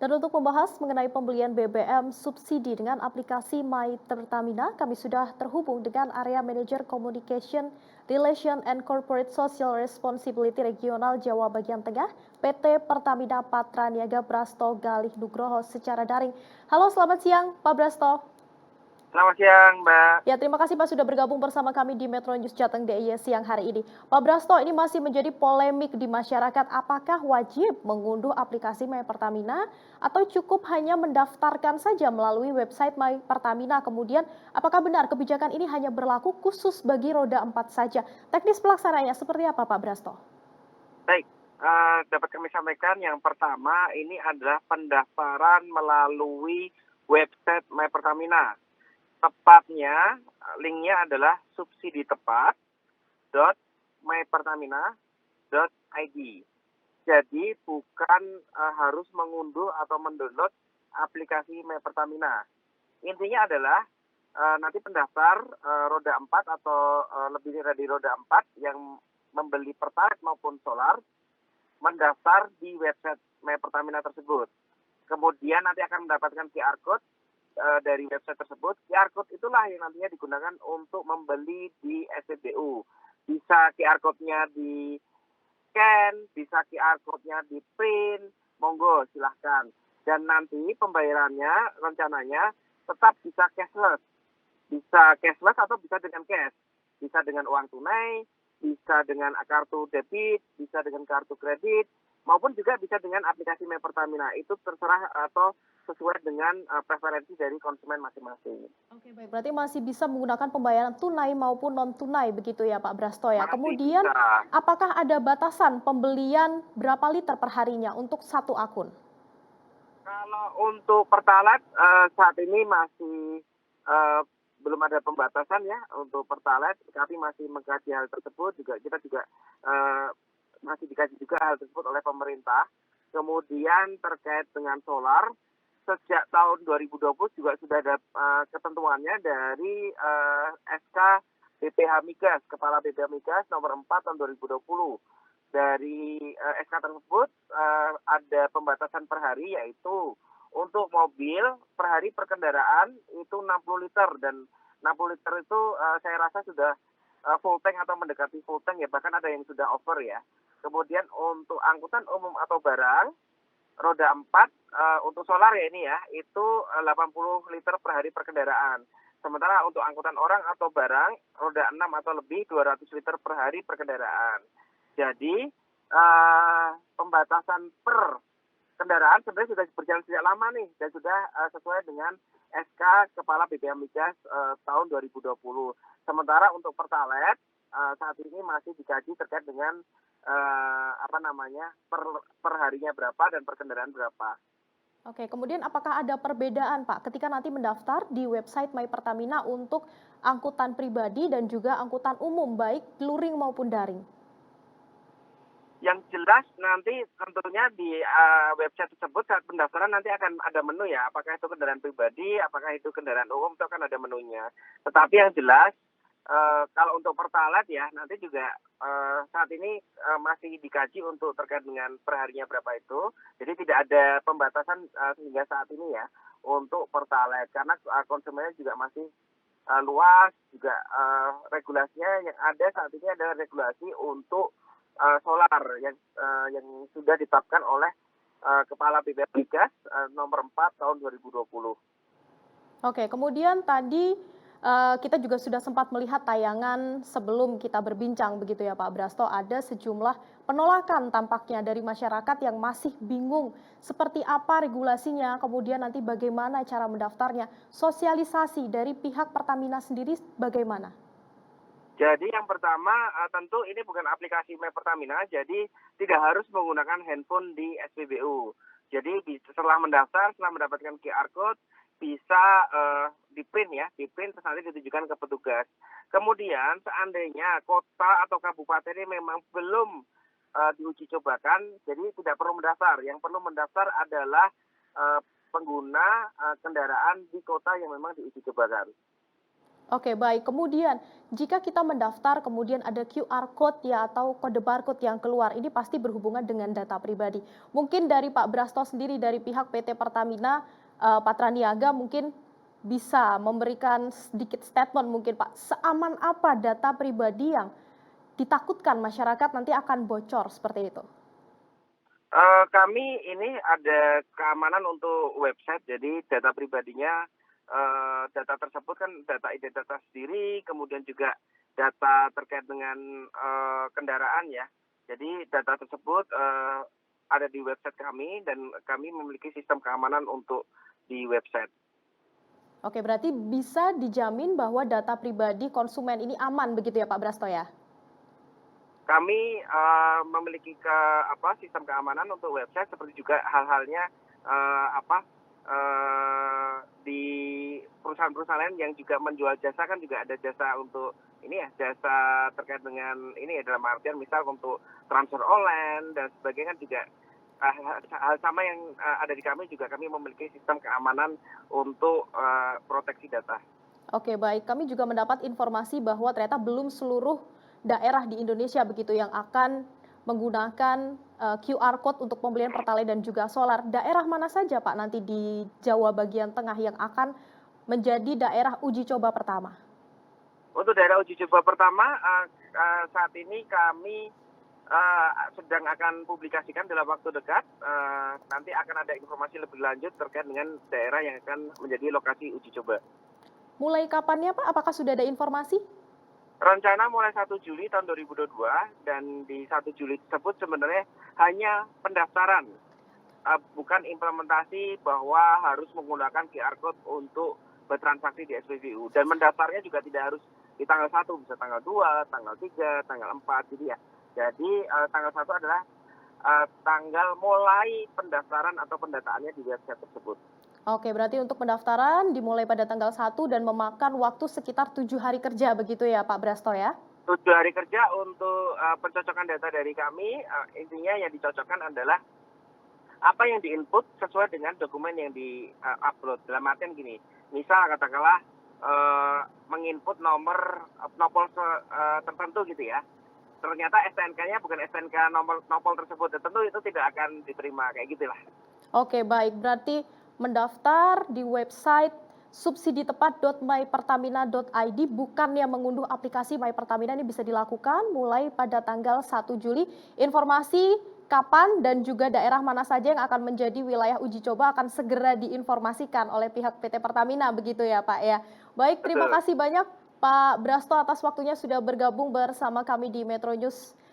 Dan untuk membahas mengenai pembelian BBM subsidi dengan aplikasi My Pertamina, kami sudah terhubung dengan Area Manager Communication, Relation and Corporate Social Responsibility Regional Jawa Bagian Tengah, PT Pertamina Patra Niaga Brasto Galih Nugroho secara daring. Halo, selamat siang Pak Brasto. Selamat siang, Mbak. Ya, terima kasih Pak sudah bergabung bersama kami di Metro News Jateng DIY siang hari ini. Pak Brasto, ini masih menjadi polemik di masyarakat. Apakah wajib mengunduh aplikasi My Pertamina atau cukup hanya mendaftarkan saja melalui website My Pertamina? Kemudian, apakah benar kebijakan ini hanya berlaku khusus bagi roda 4 saja? Teknis pelaksananya seperti apa, Pak Brasto? Baik, dapat kami sampaikan yang pertama ini adalah pendaftaran melalui website My Pertamina. Tepatnya, linknya adalah subsidi-tepat.mypertamina.id. Jadi bukan harus mengunduh atau mendownload aplikasi My Pertamina. Intinya adalah nanti pendaftar roda 4 atau lebih dari roda 4 yang membeli Pertalite maupun solar mendaftar di website My Pertamina tersebut. Kemudian nanti akan mendapatkan QR code dari website tersebut. QR code itulah yang nantinya digunakan untuk membeli di SPBU. Bisa QR code-nya di scan, bisa QR code-nya di print, monggo silahkan. Dan nanti pembayarannya rencananya tetap bisa cashless. Bisa cashless atau bisa dengan cash. Bisa dengan uang tunai, bisa dengan kartu debit, bisa dengan kartu kredit, maupun juga bisa dengan aplikasi My Pertamina. Itu terserah atau sesuai dengan preferensi dari konsumen masing-masing. Oke, baik. Berarti masih bisa menggunakan pembayaran tunai maupun non-tunai begitu ya Pak Brasto ya. Masih Kemudian, bisa. apakah ada batasan pembelian berapa liter per harinya untuk satu akun? Kalau untuk Pertalite saat ini masih belum ada pembatasan ya untuk Pertalite. Kami masih mengkaji hal tersebut. Kita juga masih dikaji juga hal tersebut oleh pemerintah. Kemudian terkait dengan solar, sejak tahun 2020 juga sudah ada ketentuannya dari SK BPH Migas, Kepala BPH Migas nomor 4 tahun 2020. Dari SK tersebut ada pembatasan per hari, yaitu untuk mobil per hari per kendaraan itu 60 liter, dan 60 liter itu saya rasa sudah full tank atau mendekati full tank ya, bahkan ada yang sudah over ya. Kemudian untuk angkutan umum atau barang roda 4 untuk solar ya ini ya, itu 80 liter per hari per kendaraan. Sementara untuk angkutan orang atau barang roda 6 atau lebih 200 liter per hari per kendaraan. Jadi pembatasan per kendaraan sebenarnya sudah berjalan sejak lama nih, dan sudah sesuai dengan SK Kepala BPH Migas tahun 2020. Sementara untuk Pertalite saat ini masih dikaji terkait dengan per harinya berapa dan per kendaraan berapa. Oke, kemudian apakah ada perbedaan Pak ketika nanti mendaftar di website My Pertamina untuk angkutan pribadi dan juga angkutan umum, baik luring maupun daring? Yang jelas nanti tentunya di website tersebut saat pendaftaran nanti akan ada menu ya, apakah itu kendaraan pribadi, apakah itu kendaraan umum, itu akan ada menunya. Tetapi yang jelas kalau untuk Pertalite ya nanti juga saat ini masih dikaji untuk terkait dengan perharinya berapa itu. Jadi tidak ada pembatasan sehingga saat ini ya untuk Pertalite, karena konsumennya juga masih luas, juga regulasinya yang ada saat ini adalah regulasi untuk solar yang sudah ditetapkan oleh Kepala BPH Migas nomor 4 tahun 2020. Oke, kemudian tadi kita juga sudah sempat melihat tayangan sebelum kita berbincang begitu ya Pak Brasto, ada sejumlah penolakan tampaknya dari masyarakat yang masih bingung seperti apa regulasinya, kemudian nanti bagaimana cara mendaftarnya, sosialisasi dari pihak Pertamina sendiri bagaimana? Jadi yang pertama tentu ini bukan aplikasi My Pertamina, jadi tidak harus menggunakan handphone di SPBU. Jadi setelah mendaftar, setelah mendapatkan QR code, bisa di-print ya, di-print terus nanti ditujukan ke petugas. Kemudian seandainya kota atau kabupaten ini memang belum diuji cobakan, jadi tidak perlu mendaftar. Yang perlu mendaftar adalah pengguna kendaraan di kota yang memang diuji cobakan. Oke, baik. Kemudian, jika kita mendaftar, kemudian ada QR code ya atau kode barcode yang keluar, ini pasti berhubungan dengan data pribadi. Mungkin dari Pak Brasto sendiri, dari pihak PT Pertamina, Patraniaga mungkin bisa memberikan sedikit statement mungkin Pak, seaman apa data pribadi yang ditakutkan masyarakat nanti akan bocor seperti itu? Kami ini ada keamanan untuk website, jadi data pribadinya, data tersebut kan data identitas diri, kemudian juga data terkait dengan, kendaraan ya. Jadi data tersebut, ada di website kami dan kami memiliki sistem keamanan untuk di website. Oke, berarti bisa dijamin bahwa data pribadi konsumen ini aman begitu ya Pak Brasto ya? Kami, memiliki sistem keamanan untuk website seperti juga hal-halnya, di perusahaan-perusahaan lain yang juga menjual jasa kan juga ada jasa untuk ini ya, jasa terkait dengan ini ya, dalam artian misal untuk transfer online dan sebagainya kan juga, hal sama yang, ada di kami juga kami memiliki sistem keamanan untuk, proteksi data. Oke, baik. Kami juga mendapat informasi bahwa ternyata belum seluruh daerah di Indonesia begitu yang akan menggunakan QR code untuk pembelian Pertalite dan juga solar. Daerah mana saja Pak nanti di Jawa bagian tengah yang akan menjadi daerah uji coba pertama? Untuk daerah uji coba pertama, saat ini kami, sedang akan publikasikan dalam waktu dekat, nanti akan ada informasi lebih lanjut terkait dengan daerah yang akan menjadi lokasi uji coba. Mulai kapannya Pak? Apakah sudah ada informasi? Rencana mulai 1 Juli tahun 2022 dan di 1 Juli tersebut sebenarnya hanya pendaftaran, bukan implementasi bahwa harus menggunakan QR code untuk bertransaksi di SPBU dan mendaftarnya juga tidak harus di tanggal 1, bisa tanggal 2, tanggal 3, tanggal 4 gitu ya. Jadi, tanggal 1 adalah, tanggal mulai pendaftaran atau pendataannya di website tersebut. Oke, berarti untuk pendaftaran dimulai pada tanggal 1 dan memakan waktu sekitar 7 hari kerja begitu ya Pak Brasto ya? 7 hari kerja untuk, pencocokan data dari kami, intinya yang dicocokkan adalah apa yang di-input sesuai dengan dokumen yang di-upload. Dalam artian gini, misal katakanlah, menginput nomor, nopol tertentu gitu ya, ternyata STNK-nya bukan STNK nopol tersebut, tentu itu tidak akan diterima, kayak gitulah. Oke, baik. Berarti mendaftar di website subsiditepat.mypertamina.id bukannya mengunduh aplikasi My Pertamina ini bisa dilakukan mulai pada tanggal 1 Juli. Informasi kapan dan juga daerah mana saja yang akan menjadi wilayah uji coba akan segera diinformasikan oleh pihak PT Pertamina begitu ya Pak ya. Baik, terima Betul. kasih banyak Pak Brasto atas waktunya sudah bergabung bersama kami di Metro News